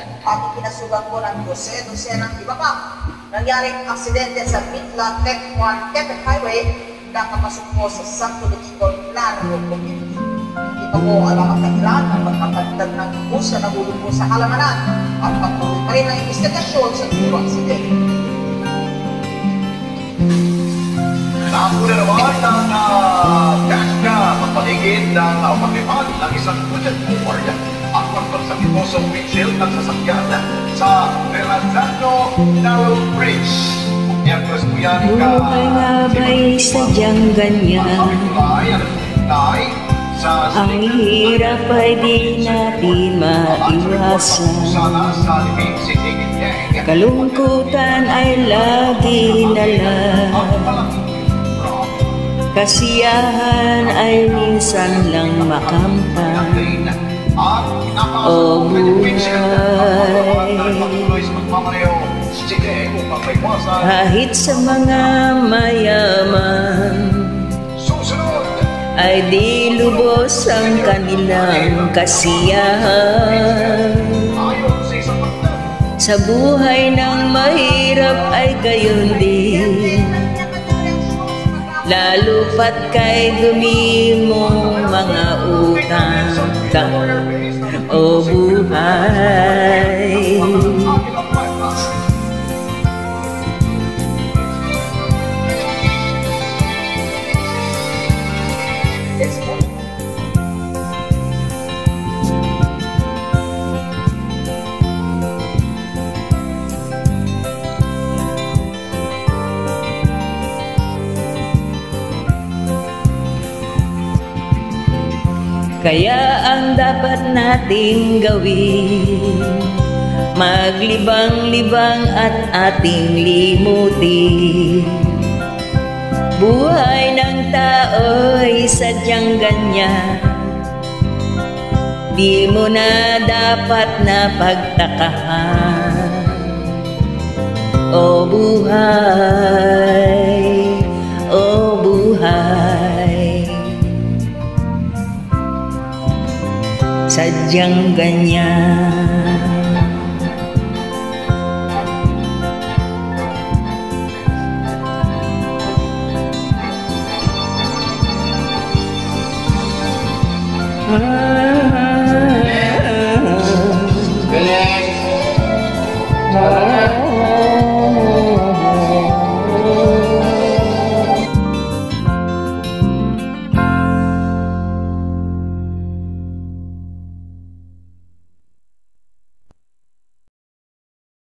at ikinasugan po ng dose-dose ng iba pa. Nangyaring aksidente sa Mitla Tech 1 Quebec Highway na kapasok po sa Santo Domingo, Claro Community. Hindi pa po alam ang dahilan ng pagkakagdag ng bus na nahulog po sa halamanan at patuloy pa rin ang investigasyon sa puro aksidente. Nauna naman ng Dasha magpaligid ng paglipad ng isang budget board at pagpagsakit mo sa windshield ng sasakyan sa Verrazano Narrow Bridge. Miyerkules po yan buhay nga ba'y sadyang ganyan? Ang hirap ay di natin maiwasan. Kalungkutan ay lagi na lang. Kasiyahan ay minsan lang makamtan. O buhay, kahit sa mga mayaman ay di lubos ang kanilang kasiyahan. Sa buhay ng mahirap ay gayon din, lalo pat kay dumi mong mga utang. O buhay, kaya ang dapat nating gawin, maglibang-libang at ating limutin. Buhay ng tao'y sadyang ganyan, di mo na dapat na pagtakahan. O buhay, o buhay, sadyang ganyan.